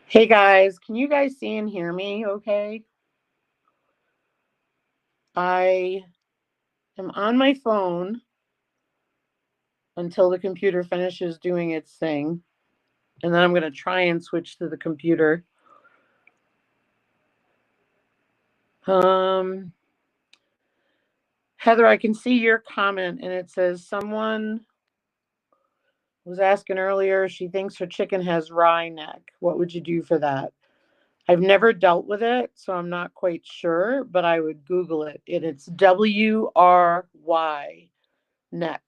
Hey guys, can you guys see and hear me okay? I am on my phone until the computer finishes doing its thing, and then I'm going to try and switch to the computer. Um, Heather, I can see your comment, and it says someone was asking earlier, she thinks her chicken has wry neck. What would you do for that? I've never dealt with it, so I'm not quite sure, but I would Google it. It's WRY neck.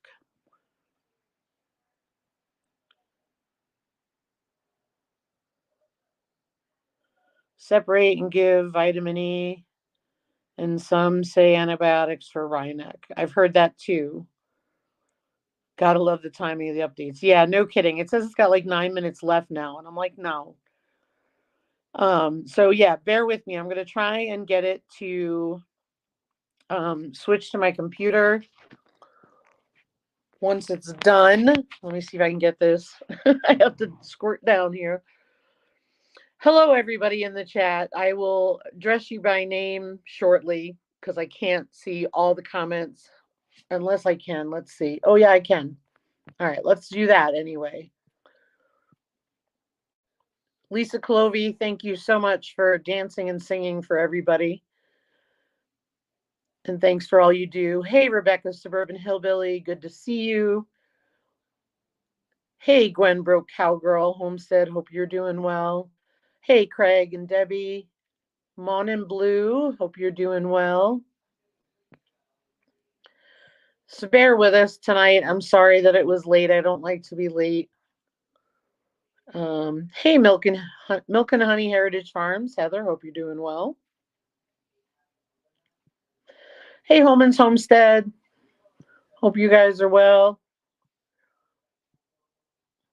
Separate and give vitamin E, and some say antibiotics for Rhineck. I've heard that too. Gotta love the timing of the updates. Yeah, no kidding. It says it's got like 9 minutes left now, and I'm like, no. So yeah, bear with me. I'm gonna try and get it to switch to my computer. Once it's done, let me see if I can get this. I have to squirt down here. Hello, everybody in the chat. I will address you by name shortly because I can't see all the comments unless I can. Let's see. Oh, yeah, I can. All right, let's do that anyway. Lisa Clovey, thank you so much for dancing and singing for everybody. And thanks for all you do. Hey, Rebecca, Suburban Hillbilly, good to see you. Hey, Gwen Broke Cowgirl, Homestead, hope you're doing well. Hey, Craig and Debbie, Mon in Blue, hope you're doing well. So bear with us tonight. I'm sorry that it was late. I don't like to be late. Hey, Milk and Honey Heritage Farms, Heather, hope you're doing well. Hey, Holman's Homestead, hope you guys are well.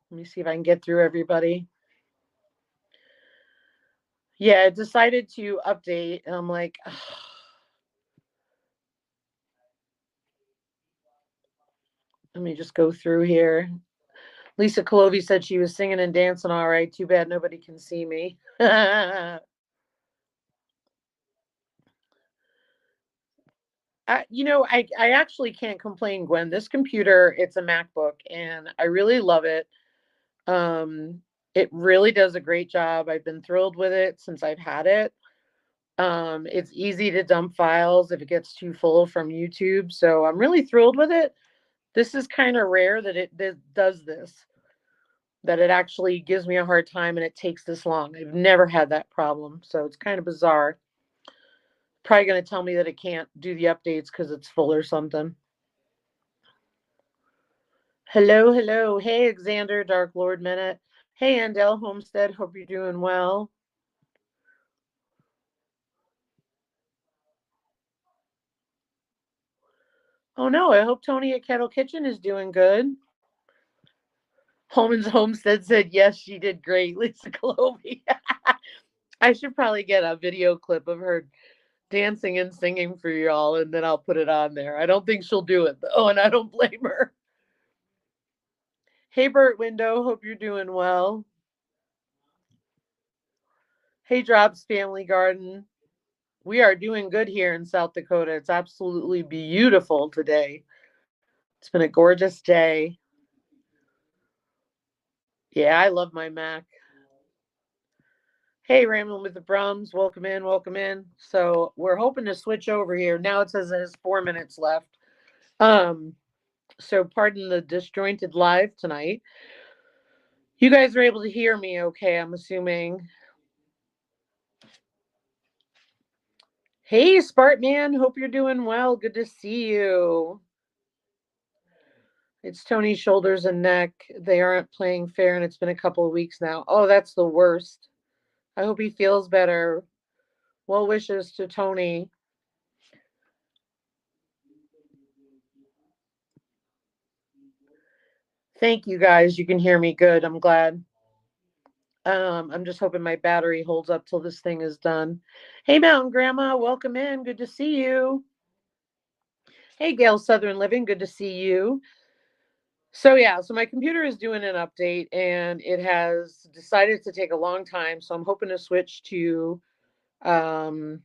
Let me see if I can get through everybody. Yeah, I decided to update, and I'm like, ugh. Let me just go through here. Lisa Colovi said she was singing and dancing all right. Too bad nobody can see me. I actually can't complain, Gwen. This computer, it's a MacBook, and I really love it. It really does a great job. I've been thrilled with it since I've had it. It's easy to dump files if it gets too full from YouTube. So I'm really thrilled with it. This is kind of rare that it does this, that it actually gives me a hard time and it takes this long. I've never had that problem. So it's kind of bizarre. Probably going to tell me that it can't do the updates because it's full or something. Hello, hello. Hey, Xander, Dark Lord Minute. Hey, Andel Homestead. Hope you're doing well. Oh no, I hope Tony at Kettle Kitchen is doing good. Holman's Homestead said yes, she did great, Lisa Colobi. I should probably get a video clip of her dancing and singing for y'all, and then I'll put it on there. I don't think she'll do it though, and I don't blame her. Hey, Bert Window, hope you're doing well. Hey, Drops Family Garden. We are doing good here in South Dakota. It's absolutely beautiful today. It's been a gorgeous day. Yeah, I love my Mac. Hey, Ramblin' with the Brums, welcome in, welcome in. So we're hoping to switch over here. Now it says it has 4 minutes left. So pardon the disjointed live tonight. You guys are able to hear me okay, I'm assuming. Hey, Spartman, hope you're doing well. Good to see you. It's Tony's shoulders and neck. They aren't playing fair, and it's been a couple of weeks now. Oh, that's the worst. I hope he feels better. Well wishes to Tony. Thank you guys. You can hear me good. I'm glad. I'm just hoping my battery holds up till this thing is done. Hey, Mountain Grandma, welcome in. Good to see you. Hey, Gail Southern Living, good to see you. So yeah, so my computer is doing an update and it has decided to take a long time. So I'm hoping to switch to um,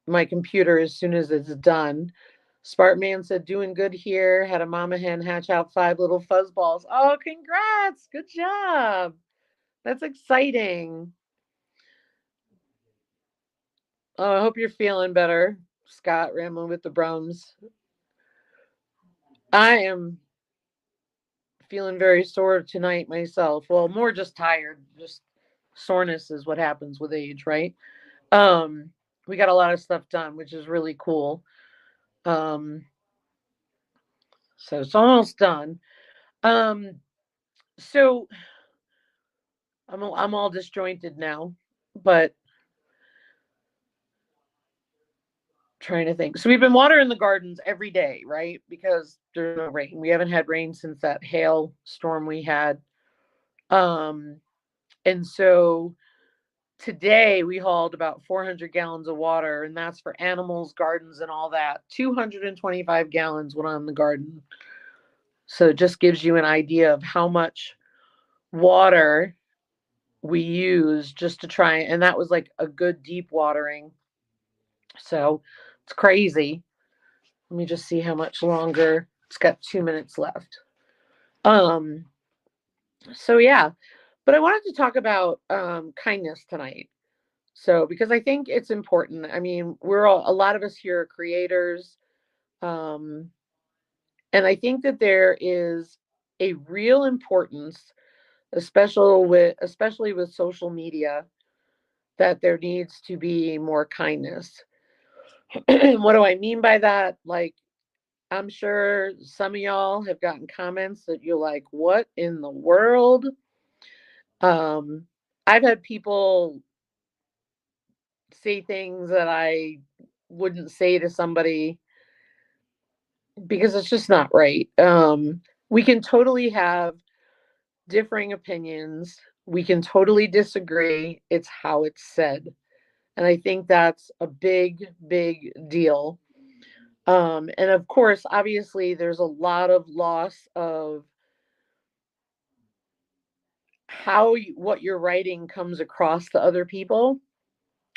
my computer as soon as it's done. Spartman said, doing good here. Had a mama hen hatch out 5 little fuzzballs. Oh, congrats. Good job. That's exciting. Oh, I hope you're feeling better, Scott, rambling with the Brums. I am feeling very sore tonight myself. Well, more just tired. Just soreness is what happens with age, right? Um, we got a lot of stuff done, which is really cool. Um, so it's almost done. Um, so I'm all disjointed now, but trying to think. So we've been watering the gardens every day, right? Because there's no rain. We haven't had rain since that hail storm we had. Um, and so today we hauled about 400 gallons of water, and that's for animals, gardens, and all that. 225 gallons went on the garden. So it just gives you an idea of how much water we use just to try, and that was like a good deep watering. So it's crazy. Let me just see how much longer. It's got 2 minutes left. Um, so yeah, but I wanted to talk about kindness tonight. So because I think it's important. I mean, we're all a lot of us here are creators. Um, and I think that there is a real importance, especially with social media, that there needs to be more kindness. What do I mean by that? Like, I'm sure some of y'all have gotten comments that you're like, what in the world? Um, I've had people say things that I wouldn't say to somebody because it's just not right. We can totally have differing opinions. We can totally disagree. It's how it's said. And I think that's a big, big deal. And of course, obviously, there's a lot of loss of what you're writing comes across to other people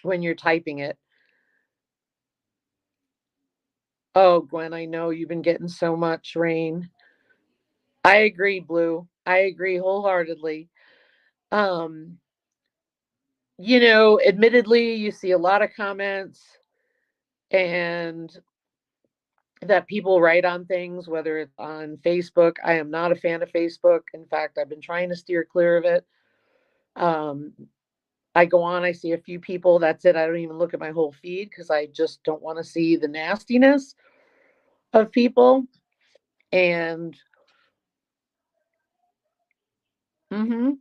when you're typing it. Oh, Gwen, I know you've been getting so much rain. I agree, Blue. I agree wholeheartedly. Um, admittedly, you see a lot of comments and that people write on things, whether it's on Facebook. I am not a fan of Facebook. In fact, I've been trying to steer clear of it. Um, I go on, I see a few people, that's it. I don't even look at my whole feed because I just don't want to see the nastiness of people. And mm-hmm,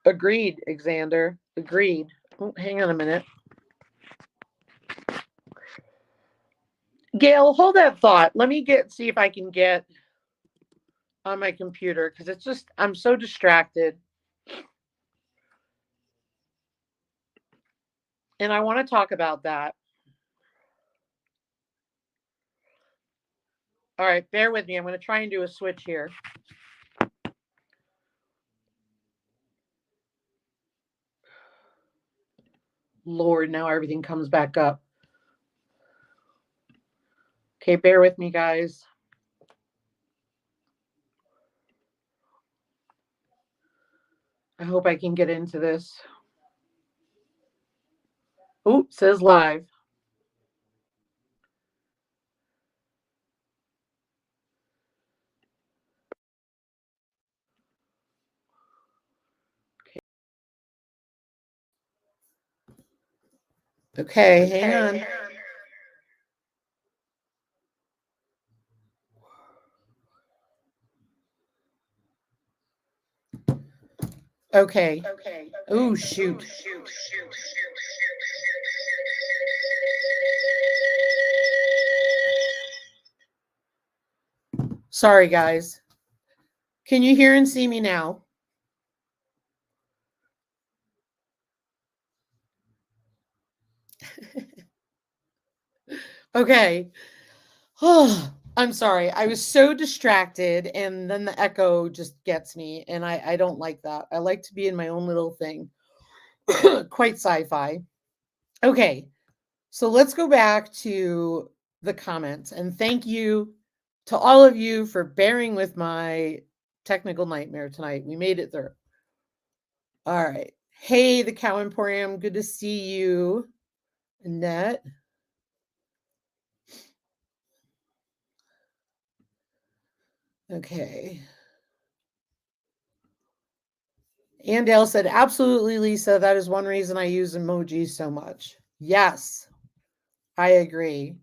agreed, Xander. Agreed. Oh, hang on a minute. Gail, hold that thought. Let me see if I can get on my computer because it's just I'm so distracted. And I want to talk about that. All right, bear with me. I'm going to try and do a switch here. Lord, now everything comes back up. Okay, bear with me, guys. I hope I can get into this. Oh, says live. Okay, hang on. Okay. Oh, shoot. Sorry, guys. Can you hear and see me now? Okay. Oh, I'm sorry. I was so distracted, and then the echo just gets me, and I don't like that. I like to be in my own little thing. Quite sci-fi. Okay, so let's go back to the comments, and thank you to all of you for bearing with my technical nightmare tonight. We made it through. All right. Hey, the Cow Emporium. Good to see you, Annette. Okay. Andale said, absolutely, Lisa. That is one reason I use emojis so much. Yes, I agree.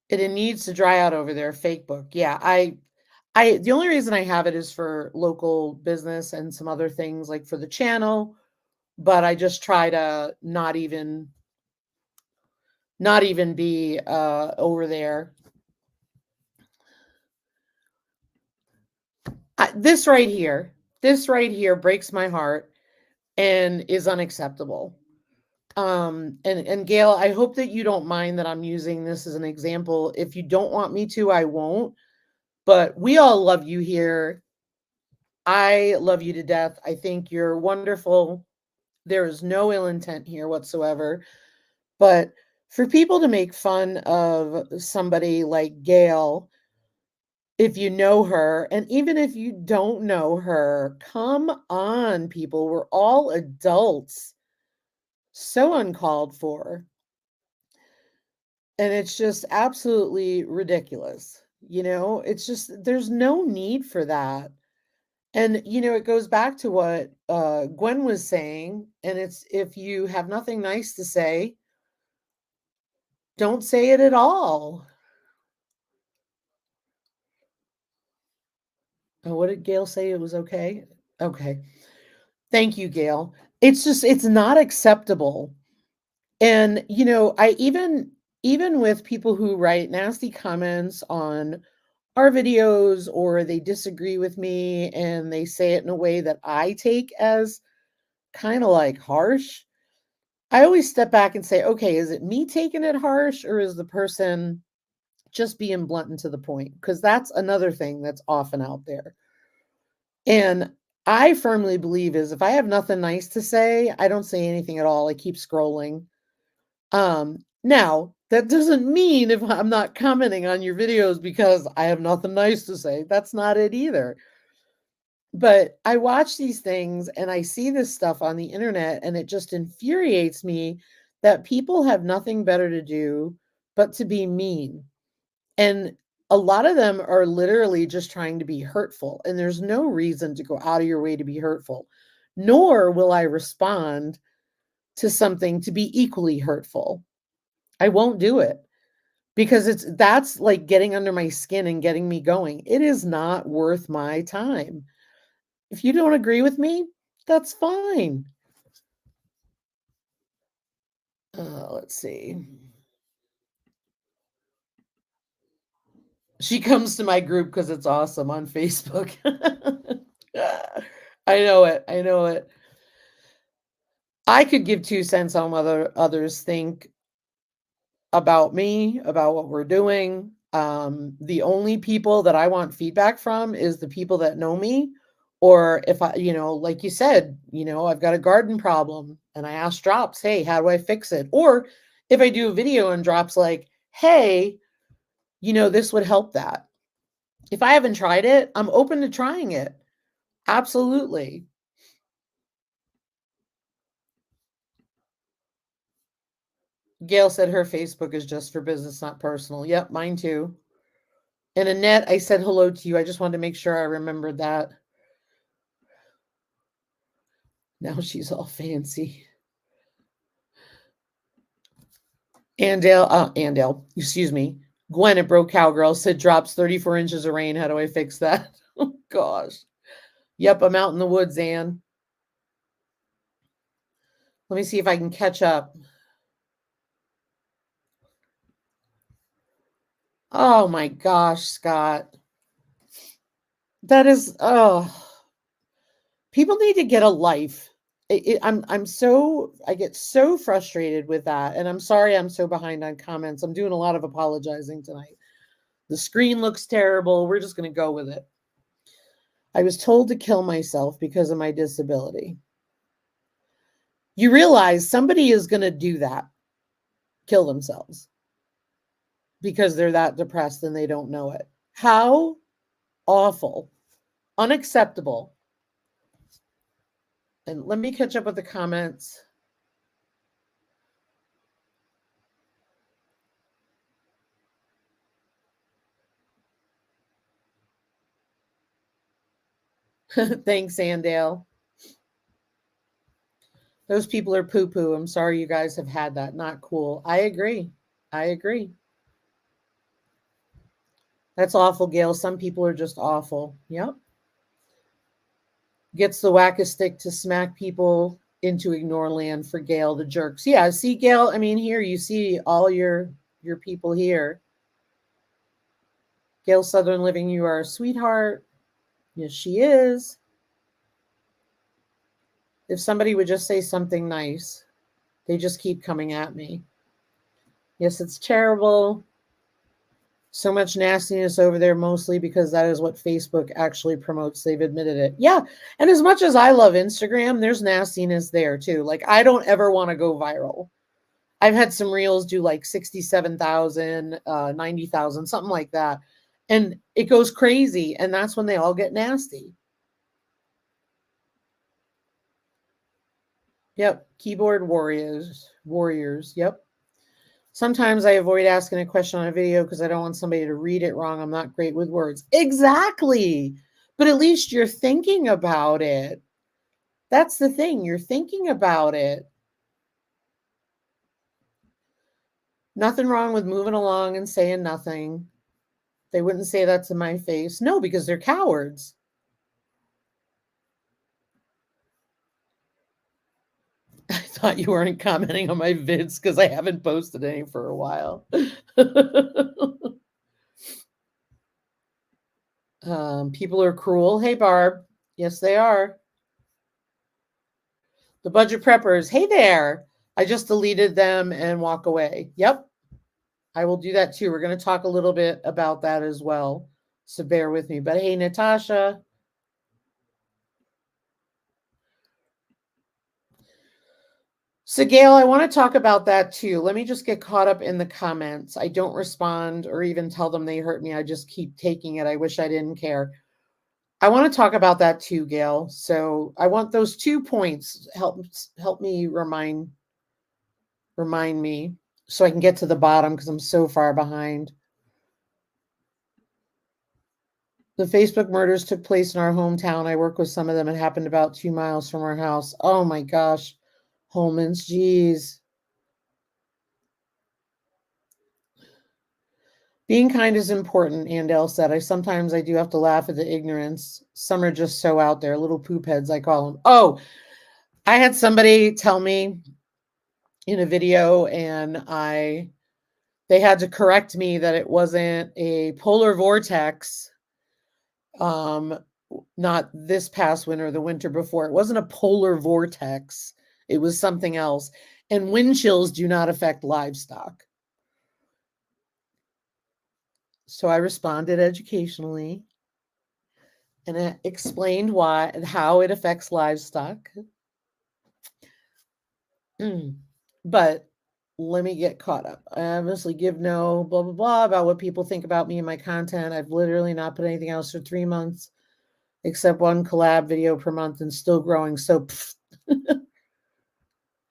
It needs to dry out over there. Fake book. Yeah, the only reason I have it is for local business and some other things like for the channel, but I just try to not even be over there. This right here breaks my heart and is unacceptable. And Gail, I hope that you don't mind that I'm using this as an example. If you don't want me to, I won't. But we all love you here. I love you to death. I think you're wonderful. There is no ill intent here whatsoever. But for people to make fun of somebody like Gail, if you know her, and even if you don't know her, come on, people. We're all adults. So uncalled for. And it's just absolutely ridiculous. It's just there's no need for that. And it goes back to what Gwen was saying, and it's if you have nothing nice to say, don't say it at all. Oh, what did Gail say? It was okay. Okay. Thank you, Gail. It's not acceptable. And I even with people who write nasty comments on our videos, or they disagree with me and they say it in a way that I take as kind of like harsh, I always step back and say, okay, is it me taking it harsh, or is the person just being blunt and to the point? Because that's another thing that's often out there. And I firmly believe is if I have nothing nice to say, I don't say anything at all. I keep scrolling. Now that doesn't mean if I'm not commenting on your videos because I have nothing nice to say. That's not it either. But I watch these things and I see this stuff on the internet, and it just infuriates me that people have nothing better to do but to be mean. And a lot of them are literally just trying to be hurtful, and there's no reason to go out of your way to be hurtful. Nor will I respond to something to be equally hurtful. I won't do it because that's like getting under my skin and getting me going. It is not worth my time. If you don't agree with me, that's fine. Let's see. She comes to my group because it's awesome on Facebook. I know it. I know it. I could give 2 cents on whether others think about me, about what we're doing. The only people that I want feedback from is the people that know me. Or if I, like you said, I've got a garden problem and I ask Drops, hey, how do I fix it? Or if I do a video and Drops like, hey, this would help that. If I haven't tried it, I'm open to trying it. Absolutely. Gail said her Facebook is just for business, not personal. Yep, mine too. And Annette, I said hello to you. I just wanted to make sure I remembered that. Now she's all fancy. Andale, excuse me. Gwen at Bro Cowgirl said drops 34 inches of rain. How do I fix that? Oh, gosh. Yep, I'm out in the woods, Ann. Let me see if I can catch up. Oh, my gosh, Scott. That is, people need to get a life. I get so frustrated with that. And I'm sorry I'm so behind on comments. I'm doing a lot of apologizing tonight. The screen looks terrible. We're just going to go with it. I was told to kill myself because of my disability. You realize somebody is going to do that, kill themselves, because they're that depressed and they don't know it. How awful, unacceptable. And let me catch up with the comments. Thanks, Andale. Those people are poo-poo. I'm sorry you guys have had that. Not cool. I agree. I agree. That's awful, Gail. Some people are just awful. Yep. Gets the whack-a-stick to smack people into ignore land for Gail the jerks. Yeah, see, Gail, I mean, here you see all your people here. Gail Southern Living, you are a sweetheart. Yes, she is. If somebody would just say something nice, they just keep coming at me. Yes, it's terrible. So much nastiness over there, mostly because that is what Facebook actually promotes. They've admitted it. Yeah. And as much as I love Instagram, there's nastiness there too. Like, I don't ever want to go viral. I've had some reels do like 67,000, 90,000, something like that. And it goes crazy. And that's when they all get nasty. Yep. Keyboard warriors. Yep. Sometimes I avoid asking a question on a video because I don't want somebody to read it wrong. I'm not great with words. Exactly. But at least you're thinking about it. That's the thing. You're thinking about it. Nothing wrong with moving along and saying nothing. They wouldn't say that to my face. No, because they're cowards. I thought you weren't commenting on my vids because I haven't posted any for a while. People are cruel. Hey, Barb. Yes, they are. The budget preppers. Hey there. I just deleted them and walk away. Yep. I will do that too. We're going to talk a little bit about that as well. So bear with me. But hey, Natasha. So, Gail, I want to talk about that too. Let me just get caught up in the comments. I don't respond or even tell them they hurt me. I just keep taking it. I wish I didn't care. I want to talk about that too, Gail. So I want those 2 points. Help me remind me so I can get to the bottom because I'm so far behind. The Facebook murders took place in our hometown. I work with some of them. It happened about 2 miles from our house. Oh my gosh. Holman's, geez. Being kind is important, Andel said. Sometimes I do have to laugh at the ignorance. Some are just so out there, little poop heads, I call them. Oh, I had somebody tell me in a video, and they had to correct me that it wasn't a polar vortex. Not this past winter, the winter before. It wasn't a polar vortex. It was something else. And wind chills do not affect livestock. So I responded educationally and I explained why and how it affects livestock. But let me get caught up. I obviously give no blah, blah, blah about what people think about me and my content. I've literally not put anything else for 3 months except one collab video per month and still growing. So,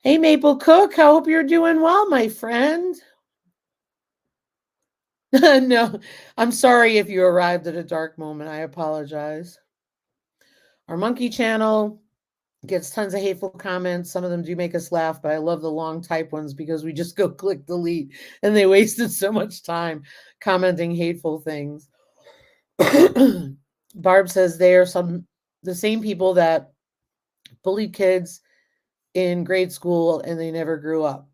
hey, Maple Cook, I hope you're doing well, my friend. No, I'm sorry if you arrived at a dark moment. I apologize. Our monkey channel gets tons of hateful comments. Some of them do make us laugh, but I love the long type ones because we just go click delete and they wasted so much time commenting hateful things. Barb says they are the same people that bullied kids in grade school and they never grew up.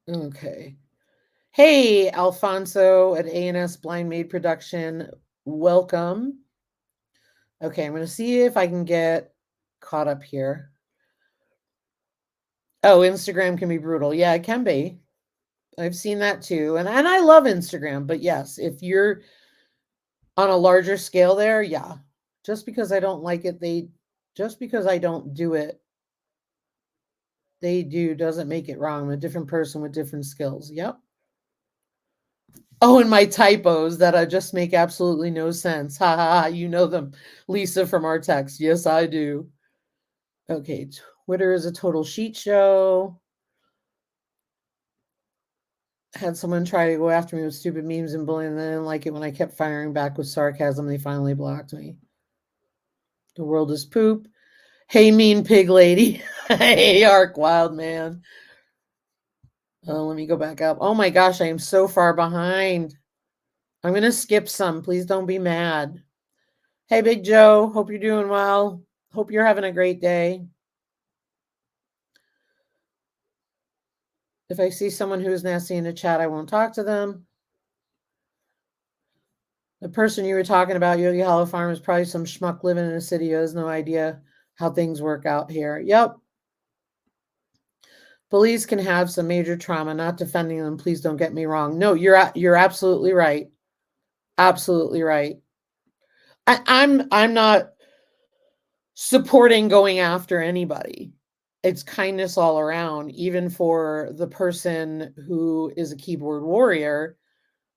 Okay. Hey, Alfonso at A&S Blind Maid Production. Welcome. Okay, I'm going to see if I can get caught up here. Oh, Instagram can be brutal. Yeah, it can be. I've seen that too. And I love Instagram, but yes, if you're on a larger scale there, yeah. Just because I don't like it, just because I don't do it, they do doesn't make it wrong. I'm a different person with different skills. Yep. Oh, and my typos that I just make absolutely no sense. Ha ha ha. You know them, Lisa from our text. Yes, I do. Okay, Twitter is a total shit show. Had someone try to go after me with stupid memes and bullying, and they didn't like it when I kept firing back with sarcasm. They finally blocked me. The world is poop. Hey, mean pig lady. Hey, Arc Wild Man. Oh, let me go back up. Oh my gosh, I am so far behind. I'm going to skip some. Please don't be mad. Hey, Big Joe. Hope you're doing well. Hope you're having a great day. If I see someone who's nasty in the chat, I won't talk to them. The person you were talking about, Yogi Hollow Farm, is probably some schmuck living in a city who has no idea how things work out here. Yep. Bullies can have some major trauma. Not defending them. Please don't get me wrong. No, you're absolutely right. Absolutely right. I'm not supporting going after anybody. It's kindness all around, even for the person who is a keyboard warrior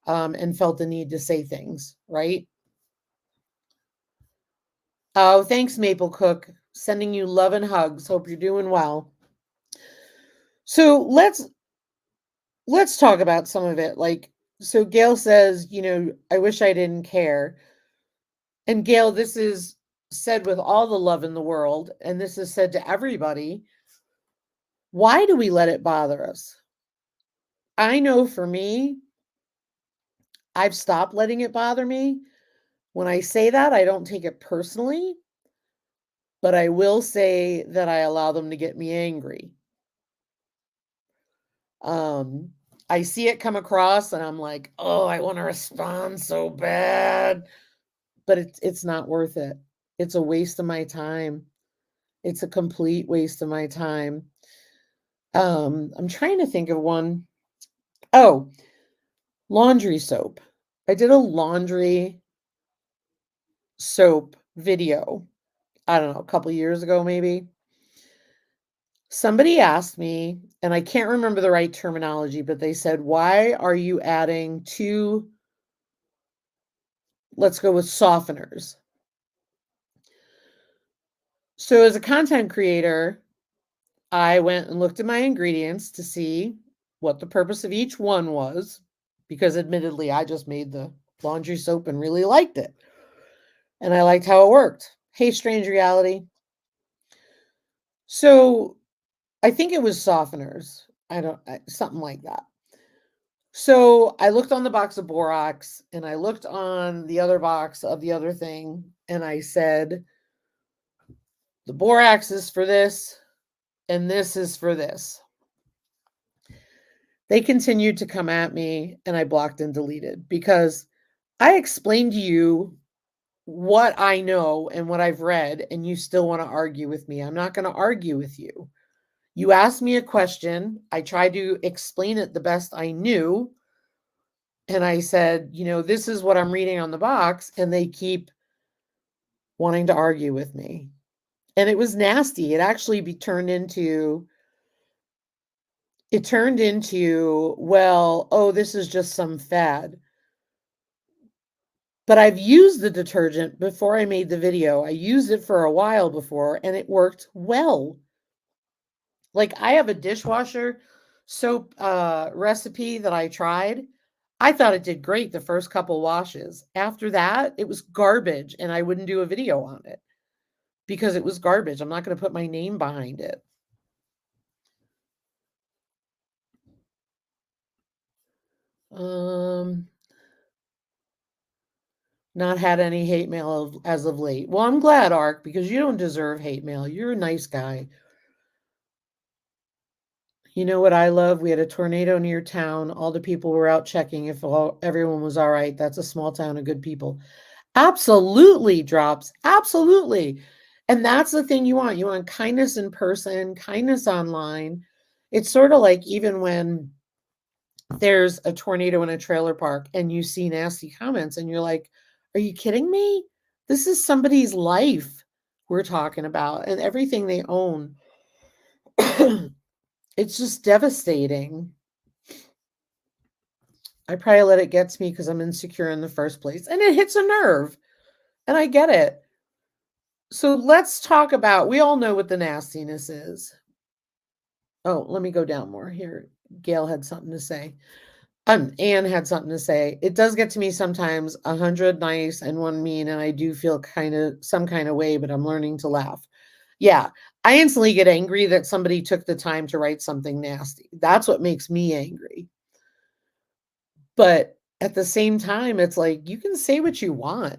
and felt the need to say things, right? Oh, thanks, Maple Cook. Sending you love and hugs. Hope you're doing well. So let's talk about some of it. Like, so Gail says, I wish I didn't care. And Gail, this is said with all the love in the world, and this is said to everybody. Why do we let it bother us? I know for me, I've stopped letting it bother me. When I say that, I don't take it personally, but I will say that I allow them to get me angry. I see it come across and I'm like, oh, I want to respond so bad, but it's not worth it. It's a waste of my time. It's a complete waste of my time. I'm trying to think of one. Oh, laundry soap. I did a laundry soap video, I don't know, a couple years ago, maybe. Somebody asked me, and I can't remember the right terminology, but they said, why are you adding 2, let's go with softeners? So as a content creator, I went and looked at my ingredients to see what the purpose of each one was, because admittedly, I just made the laundry soap and really liked it. And I liked how it worked. Hey, Strange Reality. So I think it was softeners. Something like that. So I looked on the box of borax and I looked on the other box of the other thing. And I said, the borax is for this and this is for this. They continued to come at me and I blocked and deleted because I explained to you what I know and what I've read, and you still want to argue with me. I'm not going to argue with you. You asked me a question. I tried to explain it the best I knew. And I said, this is what I'm reading on the box. And they keep wanting to argue with me. And it was nasty. It actually turned into, well, oh, this is just some fad. But I've used the detergent before I made the video. I used it for a while before and it worked well. Like I have a dishwasher soap recipe that I tried. I thought it did great the first couple washes. After that, it was garbage and I wouldn't do a video on it because it was garbage. I'm not going to put my name behind it. Not had any hate mail as of late. Well, I'm glad, Ark, because you don't deserve hate mail. You're a nice guy. You know what I love? We had a tornado near town. All the people were out checking if everyone was all right. That's a small town of good people. Absolutely, Drops. Absolutely. And that's the thing you want. You want kindness in person, kindness online. It's sort of like even when there's a tornado in a trailer park and you see nasty comments and you're like, are you kidding me? This is somebody's life we're talking about and everything they own. It's just devastating. I probably let it get to me because I'm insecure in the first place. And it hits a nerve. And I get it. So let's talk about, we all know what the nastiness is. Oh, let me go down more here. Gail had something to say. Anne had something to say. It does get to me sometimes, 100 nice and one mean, and I do feel some kind of way, but I'm learning to laugh. Yeah, I instantly get angry that somebody took the time to write something nasty. That's what makes me angry. But at the same time, it's like you can say what you want.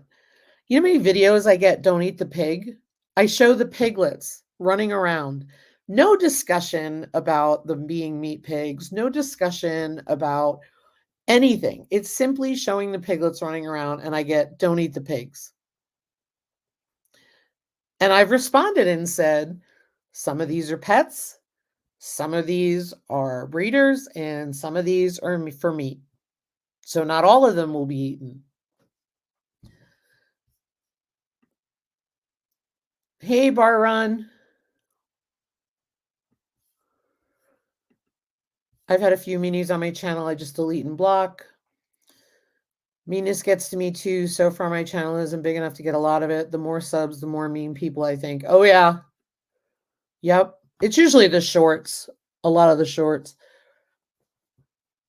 You know how many videos I get, don't eat the pig? I show the piglets running around. No discussion about them being meat pigs, no discussion about anything. It's simply showing the piglets running around, and I get, don't eat the pigs. And I've responded and said, some of these are pets, some of these are breeders, and some of these are for meat. So not all of them will be eaten. Hey, Bar Run. I've had a few meanies on my channel. I just delete and block. Meanness gets to me too. So far, my channel isn't big enough to get a lot of it. The more subs, the more mean people, I think. Oh, yeah. Yep. It's usually the shorts. A lot of the shorts.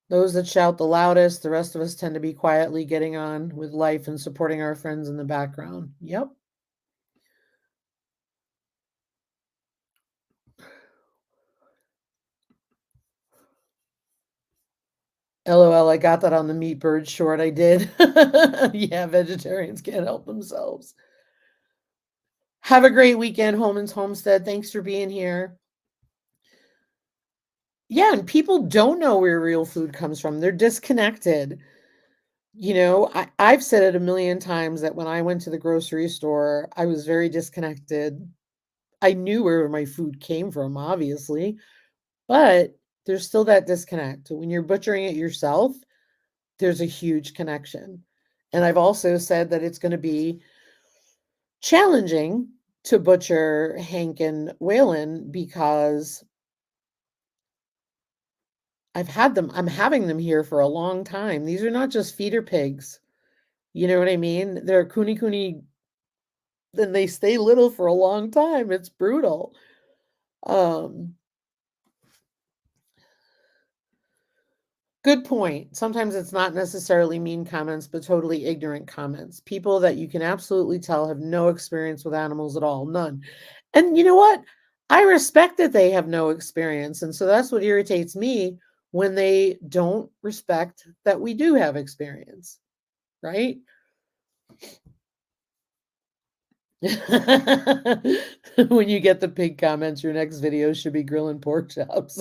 Those that shout the loudest, the rest of us tend to be quietly getting on with life and supporting our friends in the background. Yep. LOL, I got that on the Meat Bird short. I did. Yeah, vegetarians can't help themselves. Have a great weekend, Holman's Homestead. Thanks for being here. Yeah, and people don't know where real food comes from. They're disconnected. You know, I've said it a million times that when I went to the grocery store, I was very disconnected. I knew where my food came from, obviously, but there's still that disconnect. When you're butchering it yourself, there's a huge connection. And I've also said that it's going to be challenging to butcher Hank and Waylon because I'm having them here for a long time. These are not just feeder pigs. You know what I mean? They're kuni, and they stay little for a long time. It's brutal. Um, Good point. Sometimes it's not necessarily mean comments, but totally ignorant comments. People that you can absolutely tell have no experience with animals at all, none. And you know what? I respect that they have no experience. And so that's what irritates me when they don't respect that we do have experience, right? When you get the pig comments, your next video should be grilling pork chops.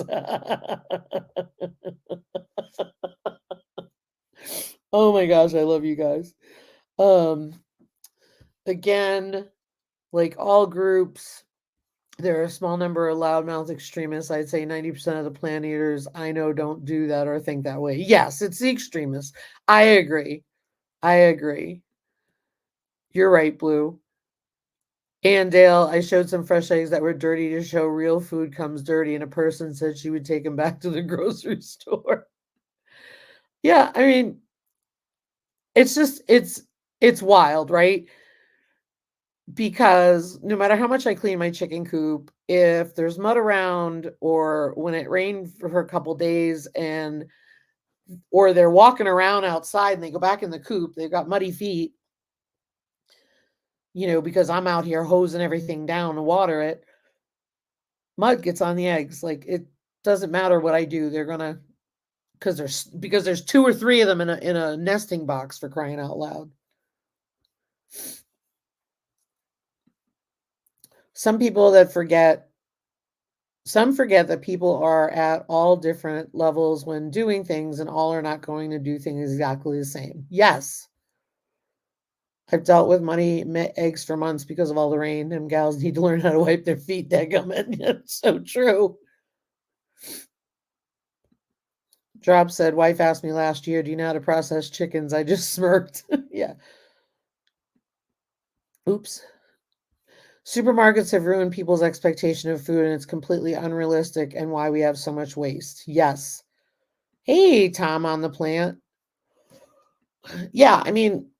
Oh my gosh, I love you guys. Um, Again, like all groups, there are a small number of loudmouth extremists. I'd say 90% of the plant eaters I know don't do that or think that way. Yes, it's the extremists. I agree. I agree. You're right, Blue. And Dale, I showed some fresh eggs that were dirty to show real food comes dirty, and a person said she would take them back to the grocery store. Yeah, I mean, it's just it's wild, right? Because no matter how much I clean my chicken coop, if there's mud around or when it rained for a couple days or they're walking around outside and they go back in the coop, they've got muddy feet, because I'm out here hosing everything down to water it, mud gets on the eggs. Like it doesn't matter what I do, they're gonna because there's two or three of them in a nesting box, for crying out loud. Some people forget that people are at all different levels when doing things, and all are not going to do things exactly the same. Yes. I've dealt with muddy eggs for months because of all the rain, and gals need to learn how to wipe their feet, dadgummit. It's so true. Drop said, wife asked me last year, do you know how to process chickens? I just smirked. Yeah. Oops. Supermarkets have ruined people's expectation of food and it's completely unrealistic and why we have so much waste. Yes. Hey, Tom on the plant. Yeah, I mean,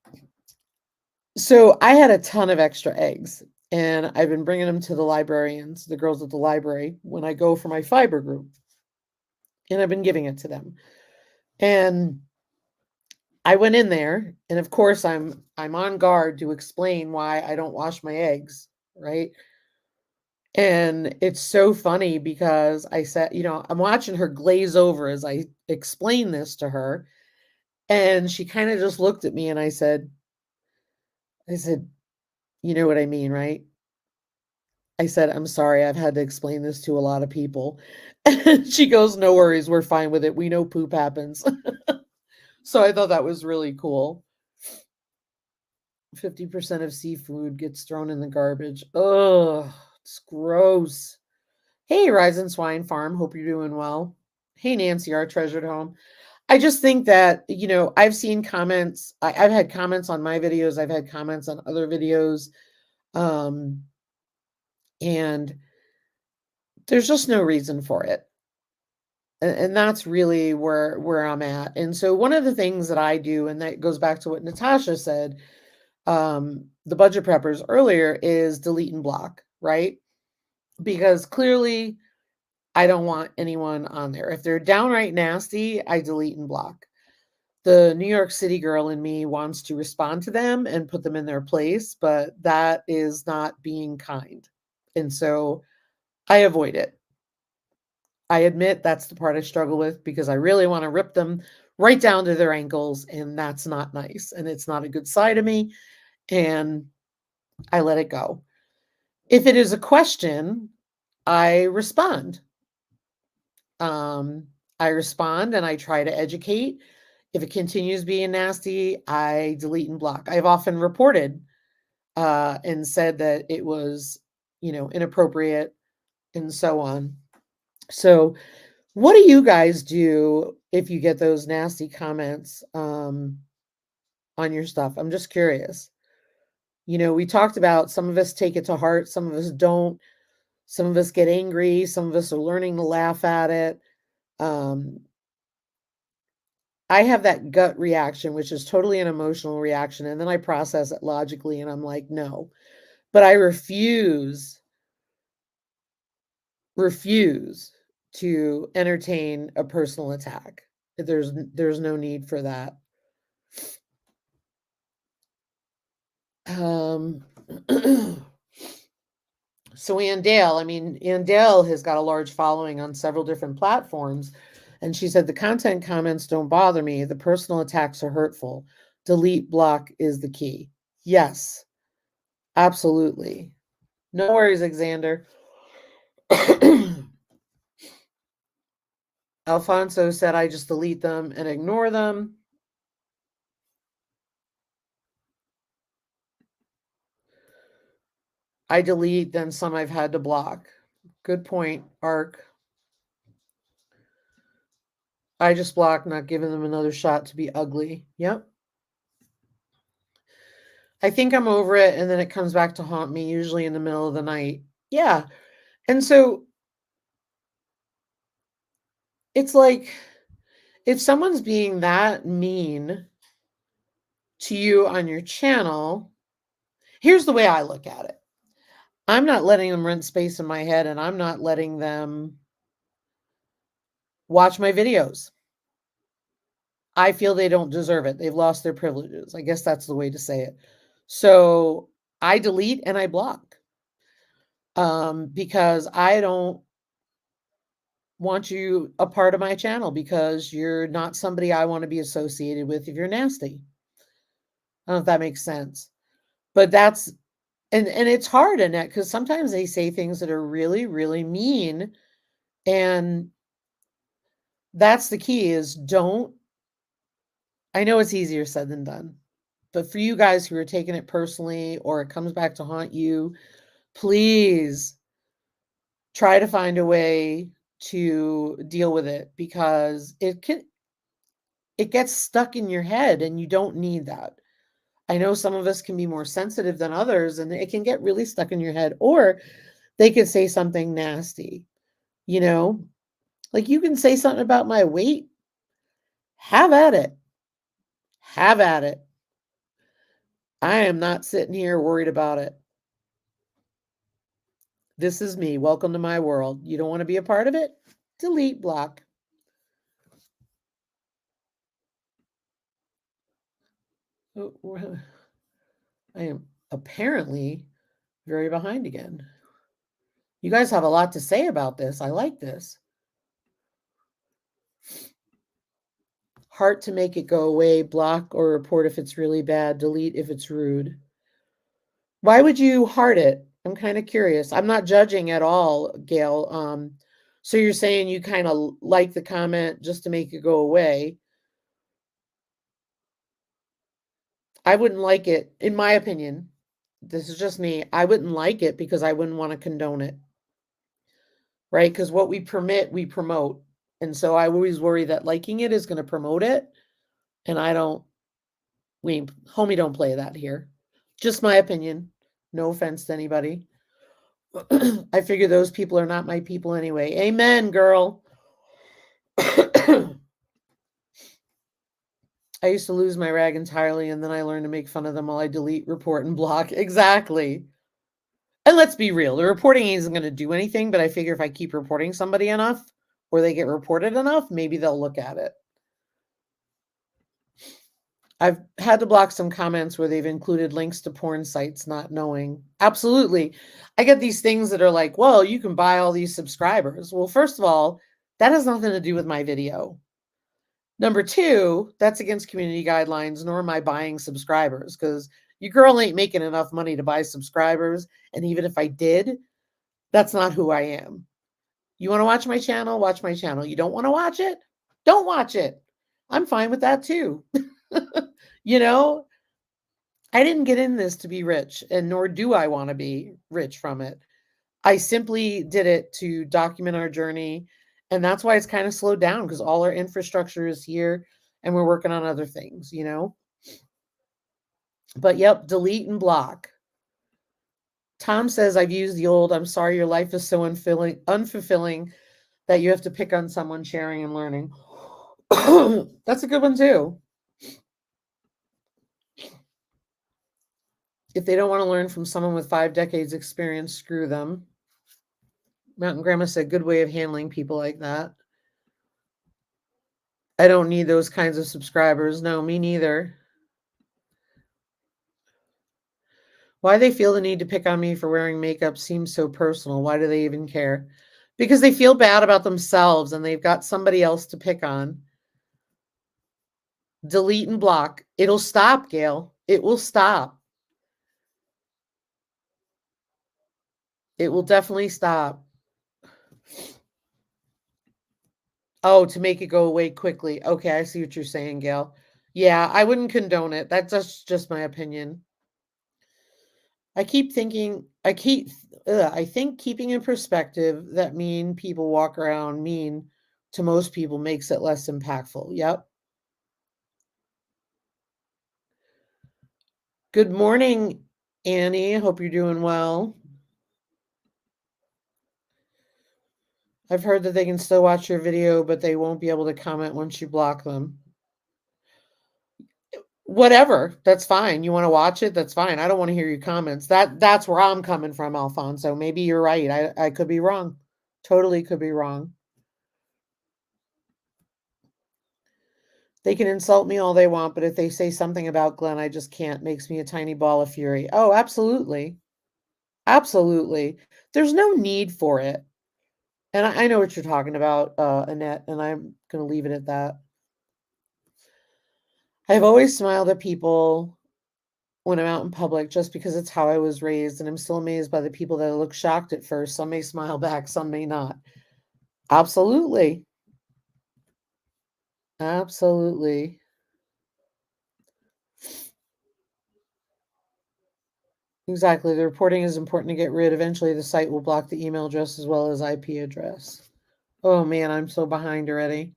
so I had a ton of extra eggs and I've been bringing them to the librarians, the girls at the library, when I go for my fiber group. And I've been giving it to them. And I went in there and of course I'm on guard to explain why I don't wash my eggs, right? And it's so funny because I said, I'm watching her glaze over as I explain this to her. And she kind of just looked at me and I said, you know what I mean, right? I said, I'm sorry, I've had to explain this to a lot of people. And she goes, no worries, we're fine with it. We know poop happens. So I thought that was really cool. 50% of seafood gets thrown in the garbage. Ugh, it's gross. Hey, Rise and Swine Farm. Hope you're doing well. Hey, Nancy, our treasured home. I just think that, I've seen comments. I've had comments on my videos. I've had comments on other videos. Um, and there's just no reason for it. And that's really where I'm at. And so one of the things that I do, and that goes back to what Natasha said, the budget preppers earlier, is delete and block, right? Because clearly I don't want anyone on there. If they're downright nasty, I delete and block. The New York City girl in me wants to respond to them and put them in their place, but that is not being kind. And so I avoid it. I admit that's the part I struggle with because I really want to rip them right down to their ankles, and that's not nice. And it's not a good side of me. And I let it go. If it is a question, I respond. Um, I respond and I try to educate. If it continues being nasty, I delete and block. I've often reported and said that it was, inappropriate and so on. So, what do you guys do if you get those nasty comments on your stuff? I'm just curious. We talked about some of us take it to heart, some of us don't. Some of us get angry, some of us are learning to laugh at it. Um, I have that gut reaction, which is totally an emotional reaction, and then I process it logically and I'm like, no. But I refuse to entertain a personal attack. There's no need for that. Um So Ann Dale, Ann Dale has got a large following on several different platforms. And she said, the content comments don't bother me. The personal attacks are hurtful. Delete block is the key. Yes, absolutely. No worries, Alexander. Alfonso said, I just delete them and ignore them. I delete, then some I've had to block. Good point, Ark. I just block, not giving them another shot to be ugly. Yep. I think I'm over it, and then it comes back to haunt me, usually in the middle of the night. Yeah. And so it's like if someone's being that mean to you on your channel, here's the way I look at it. I'm not letting them rent space in my head, and I'm not letting them watch my videos. I feel they don't deserve it. They've lost their privileges. I guess that's the way to say it. So I delete and I block because I don't want you a part of my channel because you're not somebody I want to be associated with if you're nasty. I don't know if that makes sense. But that's and it's hard, Annette, because sometimes they say things that are really, really mean. And that's the key is don't. I know it's easier said than done. But for you guys who are taking it personally or it comes back to haunt you, please try to find a way to deal with it because it gets stuck in your head and you don't need that. I know some of us can be more sensitive than others and it can get really stuck in your head, or they could say something nasty, you know? Like you can say something about my weight, have at it. Have at it. I am not sitting here worried about it. This is me. Welcome to my world. You don't want to be a part of it? Delete, block. I am apparently very behind again. You guys have a lot to say about this. I like this. Heart to make it go away, block or report if it's really bad, delete if it's rude. Why would you heart it? I'm kind of curious. I'm not judging at all, Gail. So you're saying you kind of like the comment just to make it go away. I wouldn't like it, in my opinion. This is just me. I wouldn't like it because I wouldn't want to condone it, right? Because what we permit, we promote. And so I always worry that liking it is going to promote it. And I don't, homie, don't play that here. Just my opinion. No offense to anybody. I figure those people are not my people anyway. Amen, girl. I used to lose my rag entirely, and then I learned to make fun of them while I delete, report, and block. Exactly. And let's be real, the reporting isn't going to do anything, but I figure if I keep reporting somebody enough or they get reported enough, maybe they'll look at it. I've had to block some comments where they've included links to porn sites not knowing. Absolutely. I get these things that are like, well, you can buy all these subscribers. Well, first of all, that has nothing to do with my video. Number two, that's against community guidelines, nor am I buying subscribers because your girl ain't making enough money to buy subscribers. And even if I did, that's not who I am. You want to watch my channel? Watch my channel. You don't want to watch it? Don't watch it. I'm fine with that too. You know, I didn't get in this to be rich, and nor do I want to be rich from it. I simply did it to document our journey. And that's why it's kind of slowed down because all our infrastructure is here and we're working on other things, you know? But yep, delete and block. Tom says, I've used the old, I'm sorry, your life is so unfulfilling that you have to pick on someone sharing and learning. That's a good one too. If they don't want to learn from someone with 5 decades experience, screw them. Mountain Grandma said, good way of handling people like that. I don't need those kinds of subscribers. No, me neither. Why they feel the need to pick on me for wearing makeup seems so personal. Why do they even care? Because they feel bad about themselves and they've got somebody else to pick on. Delete and block. It'll stop, Gail. It will stop. It will definitely stop. Oh, to make it go away quickly. Okay, I see what you're saying, Gail. Yeah, I wouldn't condone it. That's just my opinion. I keep thinking, I think keeping in perspective that mean people walk around mean to most people makes it less impactful. Yep. Good morning, Annie. Hope you're doing well. I've heard that they can still watch your video, but they won't be able to comment once you block them. Whatever, that's fine. You want to watch it? That's fine. I don't want to hear your comments. That's where I'm coming from, Alfonso. Maybe you're right. I could be wrong. Totally could be wrong. They can insult me all they want, but if they say something about Glenn, I just can't. Makes me a tiny ball of fury. Oh, absolutely. Absolutely. There's no need for it. And I know what you're talking about, Annette, and I'm going to leave it at that. I've always smiled at people when I'm out in public just because it's how I was raised, and I'm still amazed by the people that look shocked at first. Some may smile back, some may not. Absolutely. Absolutely. Exactly. The reporting is important to get rid. Eventually, the site will block the email address as well as IP address. Oh man, I'm so behind already.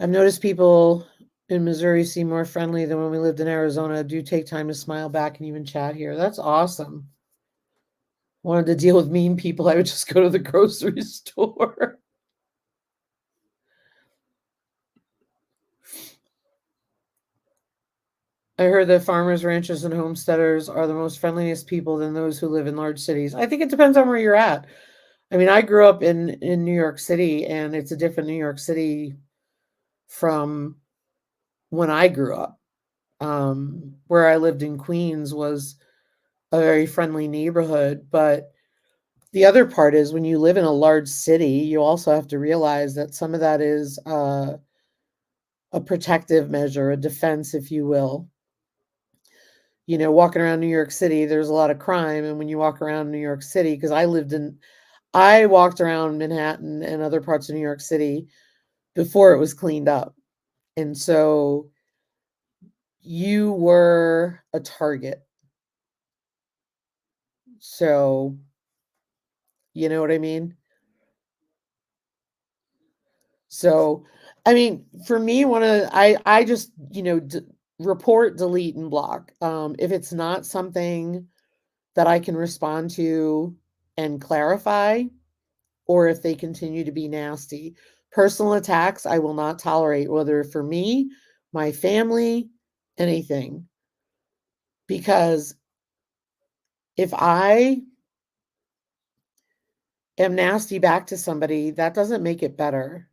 I've noticed people in Missouri seem more friendly than when we lived in Arizona. Do take time to smile back and even chat here. That's awesome. Wanted to deal with mean people, I would just go to the grocery store. I heard that farmers, ranchers, and homesteaders are the most friendliest people than those who live in large cities. I think it depends on where you're at. I mean, I grew up in New York City, and it's a different New York City from when I grew up. Where I lived in Queens was a very friendly neighborhood, but the other part is when you live in a large city, you also have to realize that some of that is a protective measure, a defense, if you will. You know, walking around New York City, there's a lot of crime. And when you walk around New York City, because I walked around Manhattan and other parts of New York City before it was cleaned up. And so you were a target. So, you know what I mean? So, I mean, for me, I just, report, delete, and block. If it's not something that I can respond to and clarify, or if they continue to be nasty. Personal attacks, I will not tolerate, whether for me, my family, anything. Because if I am nasty back to somebody, that doesn't make it better.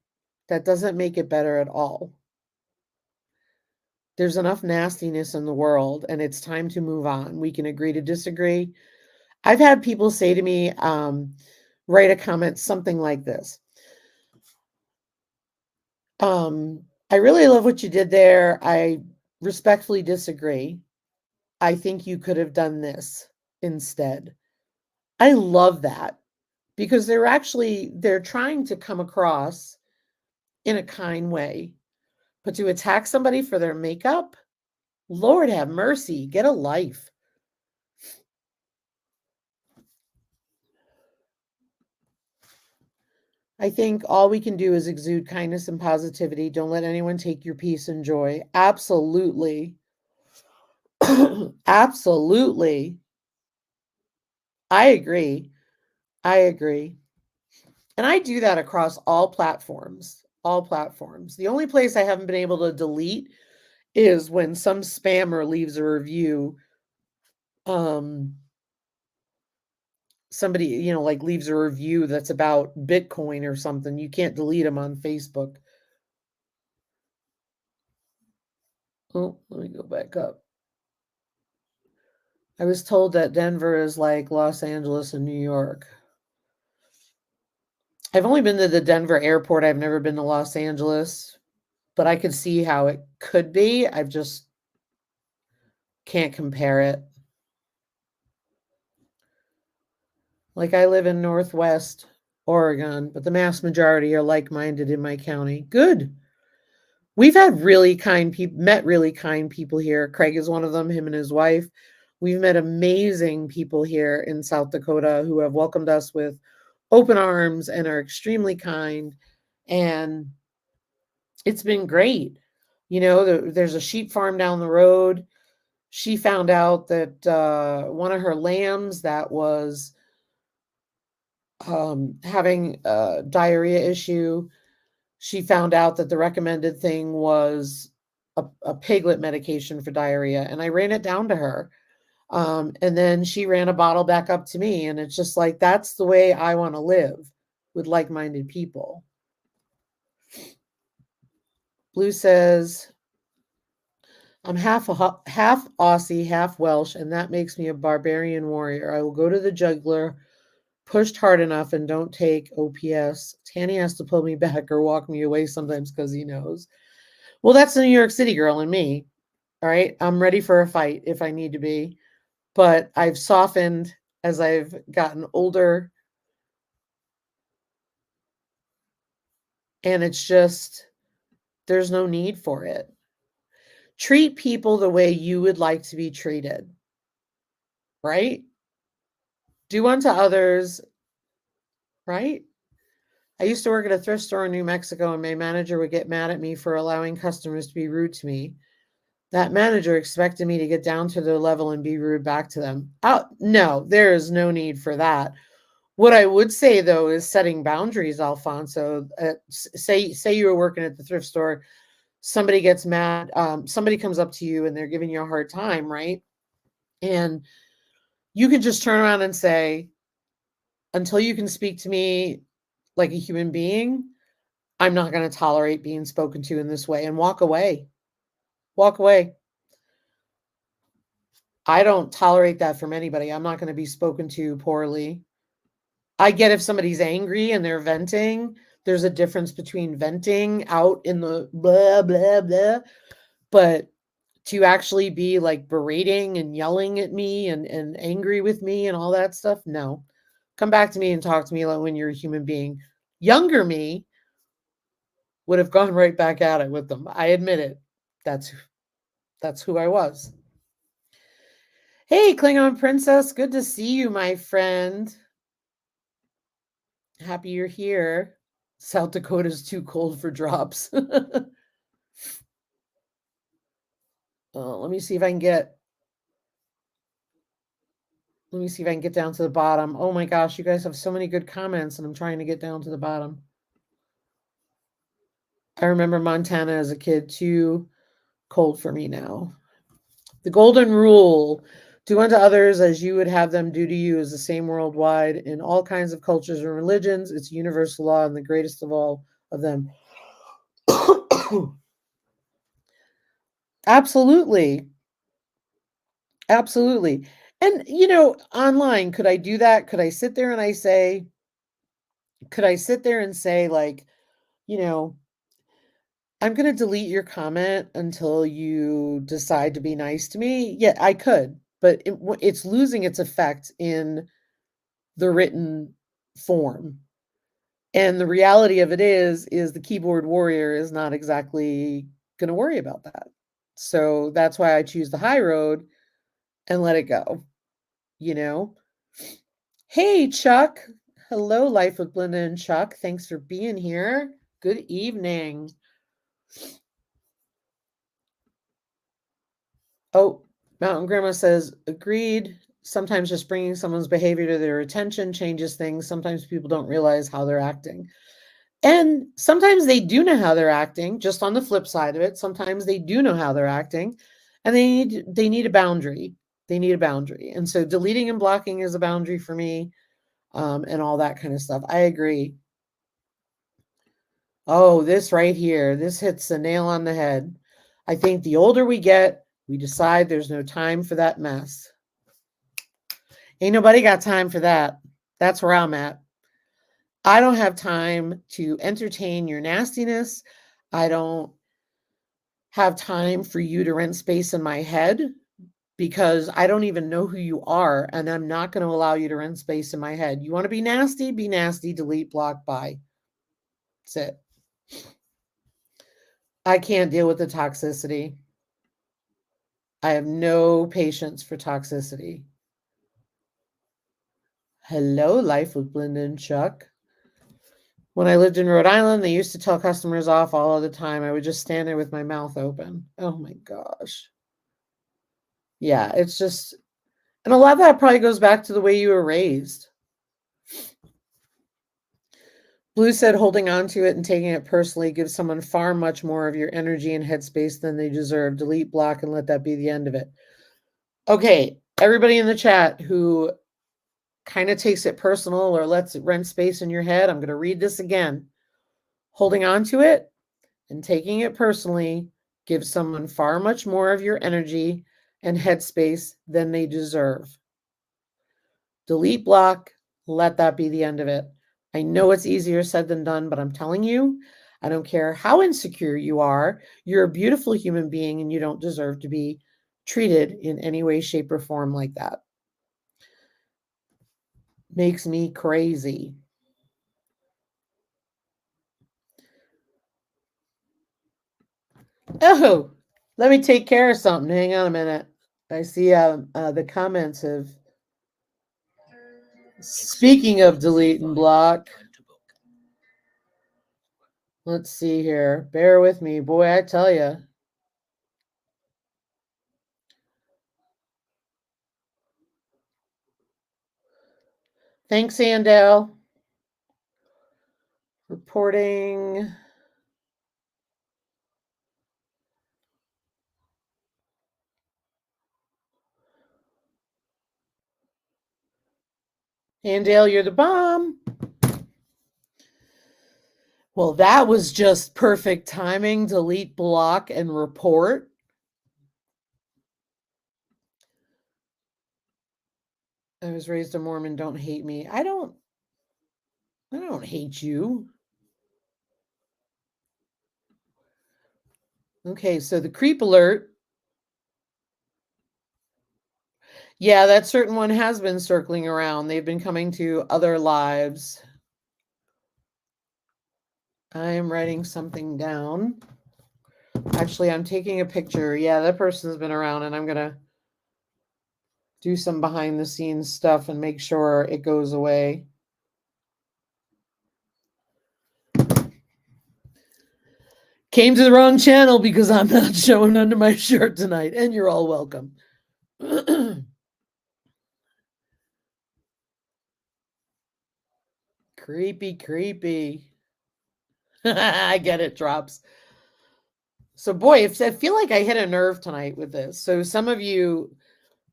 That doesn't make it better at all. There's enough nastiness in the world, and it's time to move on. We can agree to disagree. I've had people say to me, write a comment, something like this. I really love what you did there. I respectfully disagree. I think you could have done this instead. I love that because they're trying to come across in a kind way. But to attack somebody for their makeup, Lord have mercy, get a life. I think all we can do is exude kindness and positivity. Don't let anyone take your peace and joy. Absolutely. Absolutely. I agree. I agree. And I do that across all platforms. All platforms. The only place I haven't been able to delete is when some spammer leaves a review. Somebody, like leaves a review that's about Bitcoin or something. You can't delete them on Facebook. Oh, let me go back up. I was told that Denver is like Los Angeles and New York. I've only been to the Denver airport. I've never been to Los Angeles, but I could see how it could be. I just can't compare it. Like I live in Northwest Oregon, but the mass majority are like-minded in my county. Good. We've had really kind people, met really kind people here. Craig is one of them, him and his wife. We've met amazing people here in South Dakota who have welcomed us with open arms and are extremely kind. And it's been great. There's a sheep farm down the road. She found out that one of her lambs that was having a diarrhea issue, she found out that the recommended thing was a piglet medication for diarrhea. And I ran it down to her. And then she ran a bottle back up to me. And it's just like, that's the way I want to live, with like-minded people. Blue says, I'm half Aussie, half Welsh, and that makes me a barbarian warrior. I will go to the juggler, pushed hard enough, and don't take OPS. Tanny has to pull me back or walk me away sometimes because he knows. Well, that's the New York City girl in me. All right. I'm ready for a fight if I need to be. But I've softened as I've gotten older. And it's just, there's no need for it. Treat people the way you would like to be treated. Right? Do unto others. Right? I used to work at a thrift store in New Mexico, and my manager would get mad at me for allowing customers to be rude to me. That manager expected me to get down to their level and be rude back to them. Oh, no, there is no need for that. What I would say though is setting boundaries, Alfonso. Say you were working at the thrift store, somebody gets mad, somebody comes up to you and they're giving you a hard time, right? And you could just turn around and say, until you can speak to me like a human being, I'm not going to tolerate being spoken to in this way, and walk away. Walk away. I don't tolerate that from anybody. I'm not going to be spoken to poorly. I get if somebody's angry and they're venting, there's a difference between venting out in the blah, blah, blah. But to actually be like berating and yelling at me and angry with me and all that stuff, no. Come back to me and talk to me like when you're a human being. Younger me would have gone right back at it with them. I admit it. That's who I was. Hey, Klingon Princess, good to see you, my friend. Happy you're here. South Dakota's too cold for drops. Let me see if I can get down to the bottom. Oh my gosh, you guys have so many good comments, and I'm trying to get down to the bottom. I remember Montana as a kid, too cold for me now. The golden rule: do unto others as you would have them do to you, is the same worldwide in all kinds of cultures and religions. It's universal law and the greatest of all of them. Absolutely. Absolutely. And, online, could I do that? Could I sit there and say, like, you know, I'm going to delete your comment until you decide to be nice to me? Yeah, I could, but it's losing its effect in the written form. And the reality of it is the keyboard warrior is not exactly going to worry about that. So that's why I choose the high road and let it go, you know? Hey, Chuck. Hello, Life with Blenda and Chuck. Thanks for being here. Good evening. Oh, Mountain Grandma says, agreed. Sometimes just bringing someone's behavior to their attention changes things. Sometimes people don't realize how they're acting. And sometimes they do know how they're acting, just on the flip side of it. Sometimes they do know how they're acting, and they need a boundary. They need a boundary. And so deleting and blocking is a boundary for me, and all that kind of stuff. I agree. Oh, this right here, this hits the nail on the head. I think the older we get, we decide there's no time for that mess. Ain't nobody got time for that. That's where I'm at. I don't have time to entertain your nastiness. I don't have time for you to rent space in my head, because I don't even know who you are, and I'm not going to allow you to rent space in my head. You want to be nasty, delete, block, bye. That's it. I can't deal with the toxicity. I have no patience for toxicity. Hello, Life with Blenda and Chuck. When I lived in Rhode Island, they used to tell customers off all of the time. I would just stand there with my mouth open. Oh my gosh. Yeah, it's just, and a lot of that probably goes back to the way you were raised. Blue said holding on to it and taking it personally gives someone far much more of your energy and headspace than they deserve. Delete, block, and let that be the end of it. Okay, everybody in the chat who kind of takes it personal or lets it rent space in your head, I'm going to read this again. Holding on to it and taking it personally gives someone far much more of your energy and headspace than they deserve. Delete, block, let that be the end of it. I know it's easier said than done, but I'm telling you, I don't care how insecure you are, you're a beautiful human being and you don't deserve to be treated in any way, shape, or form like that. Makes me crazy. Oh, let me take care of something. Hang on a minute. I see the comments have. Speaking of delete and block, Let's see here. Bear with me. Boy, I tell you. Thanks, Andale. Reporting. Andale, you're the bomb. Well, that was just perfect timing. Delete, block, and report. I was raised a Mormon. Don't hate me. I don't hate you. Okay, so the creep alert. Yeah, that certain one has been circling around. They've been coming to other lives. I am writing something down. Actually, I'm taking a picture. Yeah, that person's been around, and I'm going to do some behind the scenes stuff and make sure it goes away. Came to the wrong channel because I'm not showing under my shirt tonight, and you're all welcome. Creepy, creepy. I get it, drops. So, boy, I feel like I hit a nerve tonight with this. So, some of you,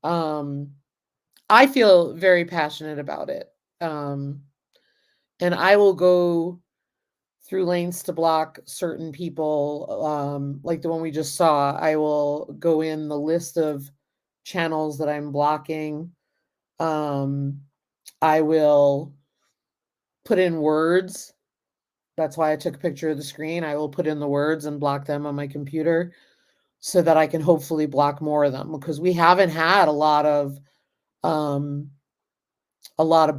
I feel very passionate about it. And I will go through lengths to block certain people, like the one we just saw. I will go in the list of channels that I'm blocking. I will put in words. That's why I took a picture of the screen. I will put in the words and block them on my computer so that I can hopefully block more of them, because we haven't had a lot of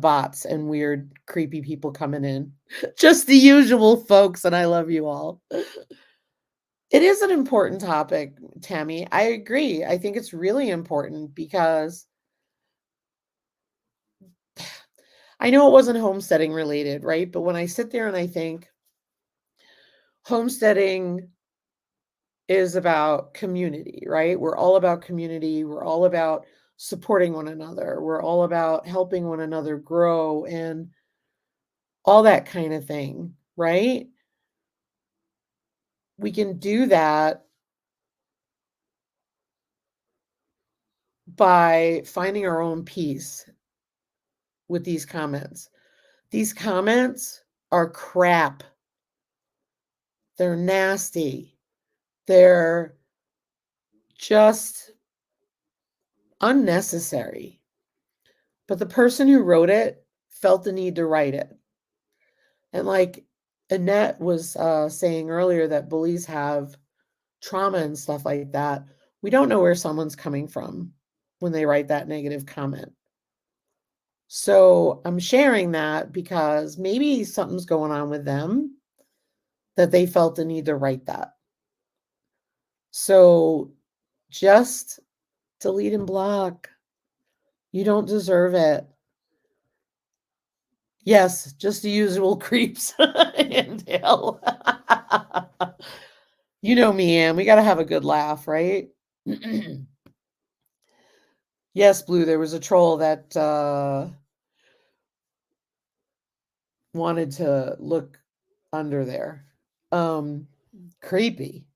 bots and weird, creepy people coming in. Just the usual folks, and I love you all. It is an important topic, Tammy. I agree. I think it's really important because I know it wasn't homesteading related, right? But when I sit there and I think homesteading is about community, right? We're all about community. We're all about supporting one another. We're all about helping one another grow and all that kind of thing, right? We can do that by finding our own peace with these comments. These comments are crap. They're nasty. They're just unnecessary. But the person who wrote it felt the need to write it. And like Annette was saying earlier, that bullies have trauma and stuff like that. We don't know where someone's coming from when they write that negative comment. So I'm sharing that because maybe something's going on with them that they felt the need to write that. So just delete and block. You don't deserve it. Yes, just the usual creeps and hell. You know me, Ann. We got to have a good laugh, right? Yes, Blue, there was a troll that wanted to look under there. Creepy.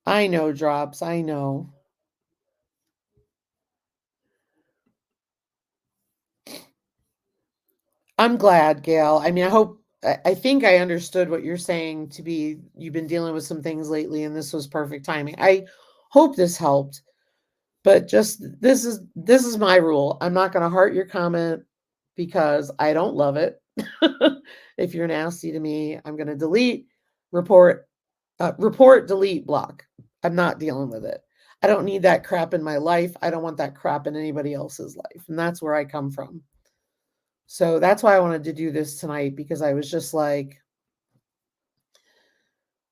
I know, Drops. I know. I'm glad, Gail. I mean, I think I understood what you're saying to be you've been dealing with some things lately and this was perfect timing. I hope this helped. But just this is my rule. I'm not going to heart your comment because I don't love it. If you're nasty to me, I'm going to delete, report, delete, block. I'm not dealing with it. I don't need that crap in my life. I don't want that crap in anybody else's life. And that's where I come from. So that's why I wanted to do this tonight, because I was just like,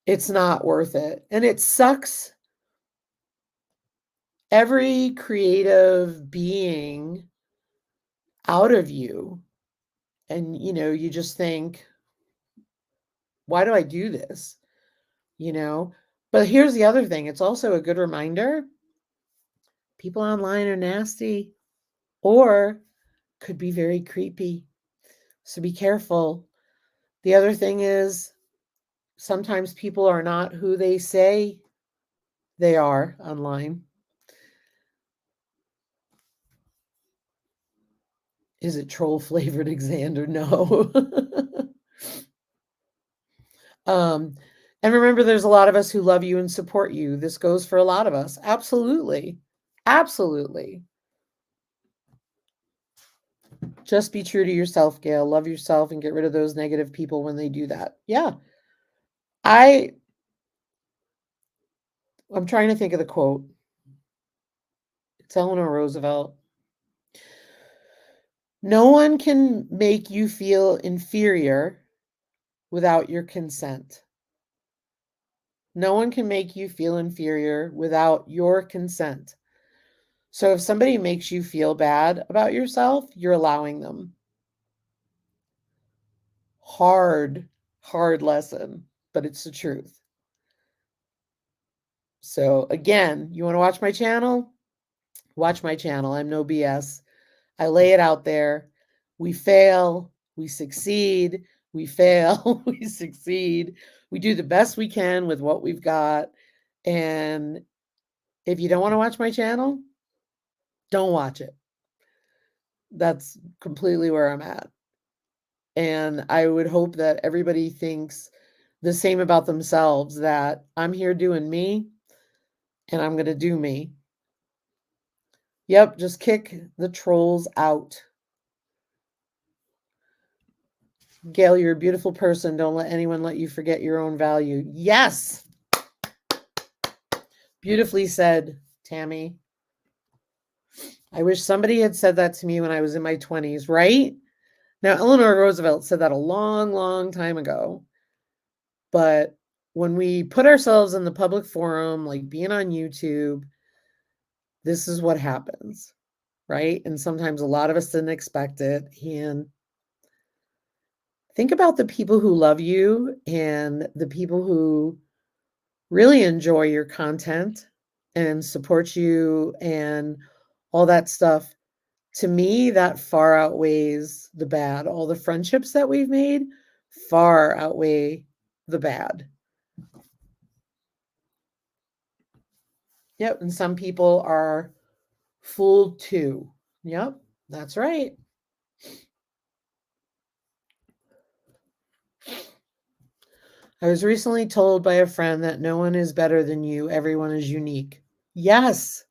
it's not worth it. And it sucks. Every creative being out of you. And, you just think, Why do I do this? You know? But here's the other thing. It's also a good reminder. People online are nasty or could be very creepy. So be careful. The other thing is sometimes people are not who they say they are online. Is it troll flavored, Xander? No. um, and remember, there's a lot of us who love you and support you. This goes for a lot of us. Absolutely. Absolutely. Just be true to yourself, Gail. Love yourself and get rid of those negative people when they do that. Yeah. I'm trying to think of the quote. It's Eleanor Roosevelt. No one can make you feel inferior without your consent. No one can make you feel inferior without your consent. So if somebody makes you feel bad about yourself, you're allowing them. Hard, hard lesson, but it's the truth. So again, you want to watch my channel? Watch my channel. I'm no BS. I lay it out there. We fail, we succeed, we fail, we succeed. We do the best we can with what we've got. And if you don't want to watch my channel, don't watch it. That's completely where I'm at. And I would hope that everybody thinks the same about themselves, that I'm here doing me and I'm going to do me. Yep, just kick the trolls out. Gail, you're a beautiful person. Don't let anyone let you forget your own value. Yes. Beautifully said, Tammy. I wish somebody had said that to me when I was in my 20s, right? Now, Eleanor Roosevelt said that a long, long time ago. But when we put ourselves in the public forum, like being on YouTube, this is what happens, right? And sometimes a lot of us didn't expect it. And think about the people who love you and the people who really enjoy your content and support you and all that stuff. To me, that far outweighs the bad. All the friendships that we've made far outweigh the bad. Yep. And some people are fooled too. Yep. That's right. I was recently told by a friend that no one is better than you. Everyone is unique. Yes.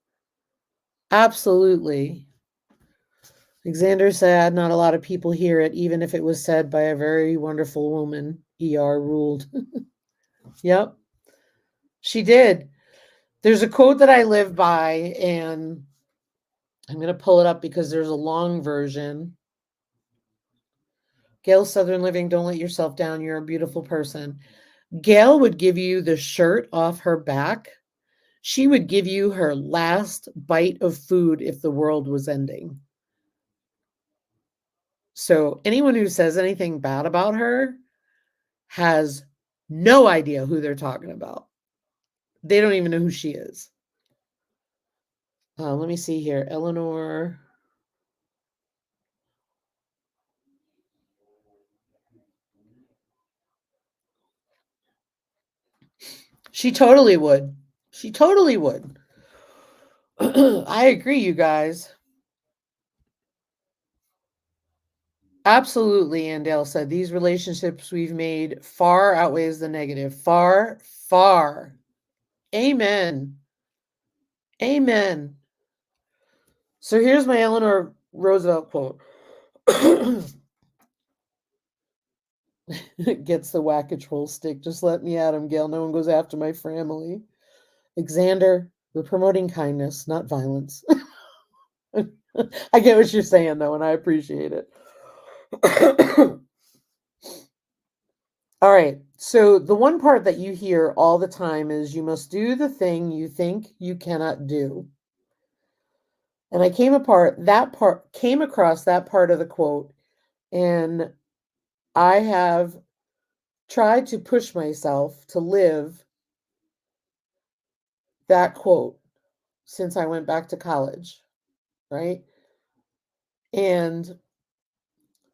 Absolutely. Alexander said not a lot of people hear it, even if it was said by a very wonderful woman. ER ruled. Yep. She did. There's a quote that I live by, and I'm going to pull it up because there's a long version. Gail Southern Living, don't let yourself down. You're a beautiful person. Gail would give you the shirt off her back. She would give you her last bite of food if the world was ending. So anyone who says anything bad about her has no idea who they're talking about. They don't even know who she is. Let me see here. Eleanor. She totally would. She totally would. I agree, you guys. Absolutely, Andale said. These relationships we've made far outweighs the negative. Far, far. Amen. Amen. So here's my Eleanor Roosevelt quote. Gets the whack-a-troll stick. Just let me at him, Gail. No one goes after my family. Xander, we're promoting kindness, not violence. I get what you're saying, though, and I appreciate it. All right. So the one part that you hear all the time is you must do the thing you think you cannot do. And I came across that part of the quote, and I have tried to push myself to live that quote since I went back to college, right? And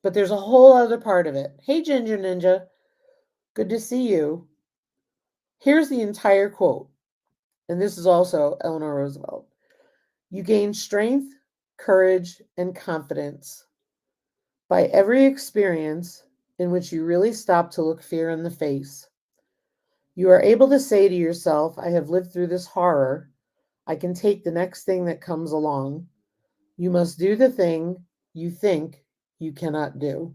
but there's a whole other part of it. Hey, Ginger Ninja, good to see you. Here's the entire quote, and this is also Eleanor Roosevelt. You gain strength, courage, and confidence by every experience in which you really stop to look fear in the face. You are able to say to yourself, I have lived through this horror. I can take the next thing that comes along. You must do the thing you think you cannot do.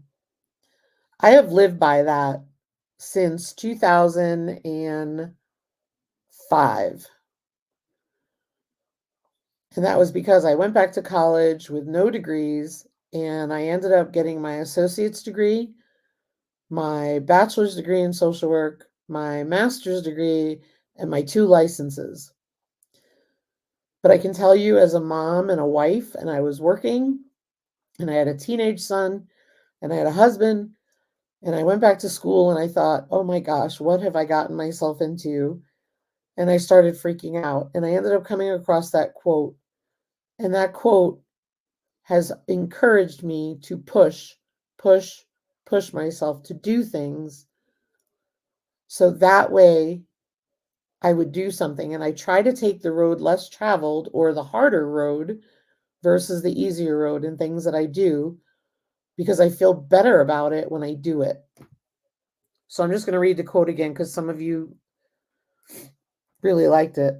I have lived by that since 2005. And that was because I went back to college with no degrees and I ended up getting my associate's degree, my bachelor's degree in social work, my master's degree, and my 2 licenses. But I can tell you, as a mom and a wife, and I was working, and I had a teenage son, and I had a husband, and I went back to school, and I thought, oh my gosh, what have I gotten myself into? And I started freaking out. And I ended up coming across that quote. And that quote has encouraged me to push, push myself to do things. So that way I would do something. And I try to take the road less traveled or the harder road versus the easier road in things that I do because I feel better about it when I do it. So I'm just going to read the quote again because some of you really liked it.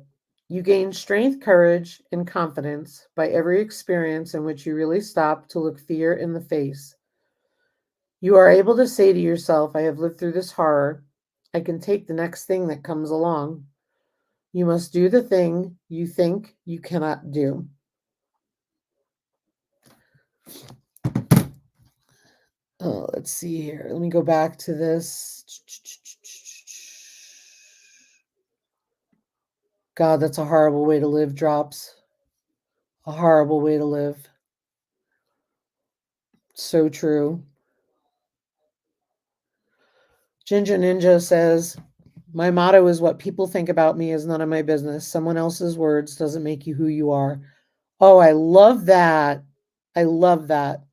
You gain strength, courage, and confidence by every experience in which you really stop to look fear in the face. You are able to say to yourself, I have lived through this horror. I can take the next thing that comes along. You must do the thing you think you cannot do. Oh, let's see here. Let me go back to this. God, that's a horrible way to live, Drops. A horrible way to live. So true. Ginger Ninja says, my motto is what people think about me is none of my business. Someone else's words doesn't make you who you are. Oh, I love that. I love that.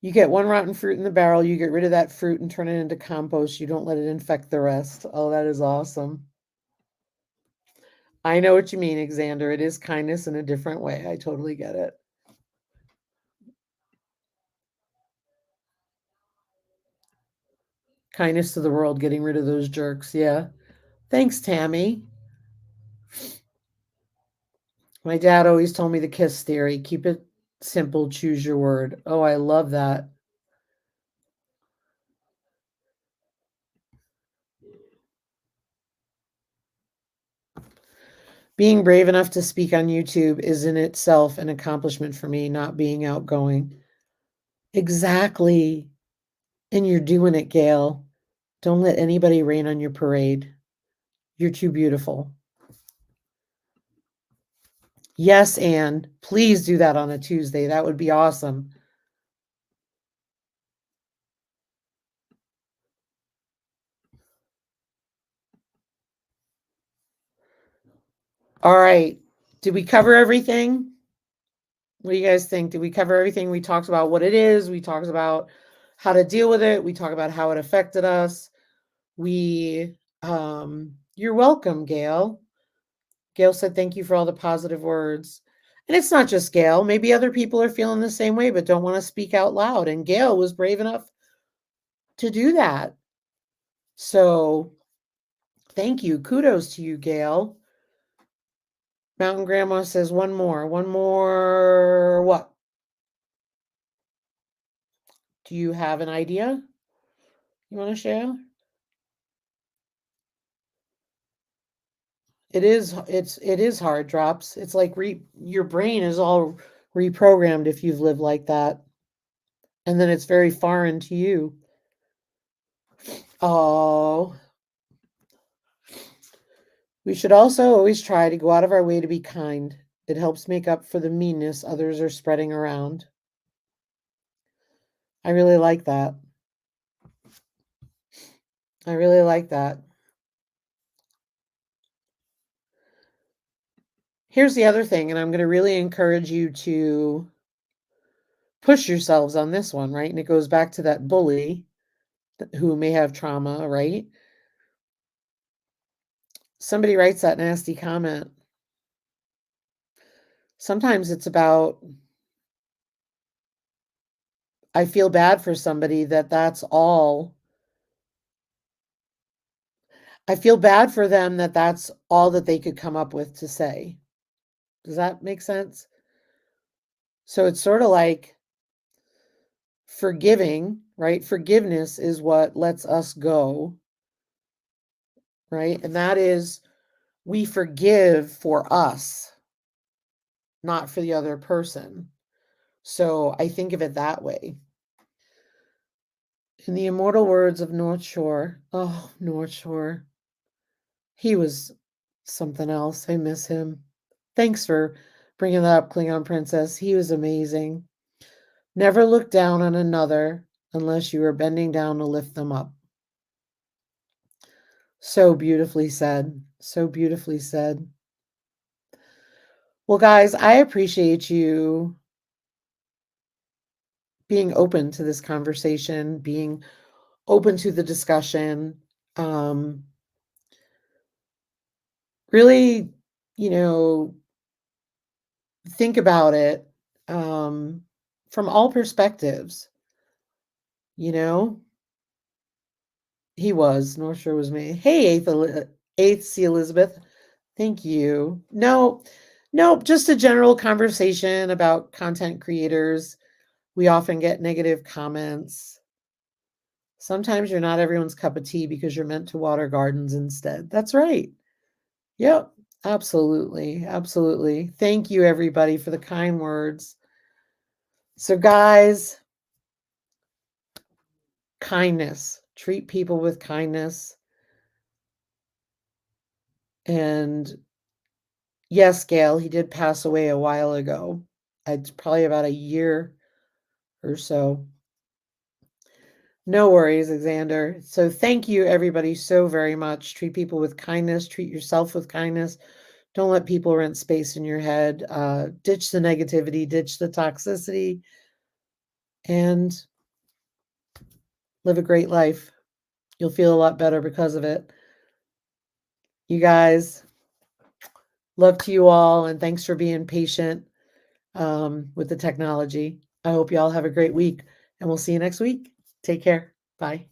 You get one rotten fruit in the barrel, you get rid of that fruit and turn it into compost. You don't let it infect the rest. Oh, that is awesome. I know what you mean, Xander. It is kindness in a different way. I totally get it. Kindness to the world, getting rid of those jerks. Yeah. Thanks, Tammy. My dad always told me the KISS theory. Keep it simple, choose your word. Oh, I love that. Being brave enough to speak on YouTube is in itself an accomplishment for me, not being outgoing. Exactly. And you're doing it, Gail. Don't let anybody rain on your parade. You're too beautiful. Yes, Anne. Please do that on a Tuesday. That would be awesome. All right. Did we cover everything? What do you guys think? Did we cover everything? We talked about what it is. We talked about how to deal with it. We talked about how it affected us. You're welcome, Gail. Gail said, thank you for all the positive words. And it's not just Gail. Maybe other people are feeling the same way, but don't want to speak out loud. And Gail was brave enough to do that. So thank you. Kudos to you, Gail. Mountain Grandma says one more. One more what? Do you have an idea you want to share? It is hard, Drops. It's like your brain is all reprogrammed if you've lived like that. And then it's very foreign to you. Oh. We should also always try to go out of our way to be kind. It helps make up for the meanness others are spreading around. I really like that. I really like that. Here's the other thing, and I'm going to really encourage you to push yourselves on this one, right? And it goes back to that bully who may have trauma, right? Somebody writes that nasty comment. Sometimes it's about, I feel bad for somebody that's all. I feel bad for them that's all that they could come up with to say. Does that make sense? So it's sort of like forgiving, right? Forgiveness is what lets us go, right? And that is, we forgive for us, not for the other person. So I think of it that way. In the immortal words of North Shore, oh, North Shore, he was something else. I miss him. Thanks for bringing that up, Klingon Princess. He was amazing. Never look down on another unless you are bending down to lift them up. So beautifully said. So beautifully said. Well, guys, I appreciate you being open to this conversation, being open to the discussion. Really, think about it from all perspectives. He was. North Shore was me. Hey, eighth C. Elizabeth. Thank you. No, just a general conversation about content creators. We often get negative comments. Sometimes you're not everyone's cup of tea because you're meant to water gardens instead. That's right. Yep, absolutely. Absolutely. Thank you, everybody, for the kind words. So, guys, kindness. Treat people with kindness. And yes, Gail, he did pass away a while ago. It's probably about a year or so. No worries, Alexander. So thank you, everybody, so very much. Treat people with kindness. Treat yourself with kindness. Don't let people rent space in your head. Ditch the negativity. Ditch the toxicity. And live a great life. You'll feel a lot better because of it. You guys, love to you all, and thanks for being patient with the technology. I hope you all have a great week, and we'll see you next week. Take care. Bye.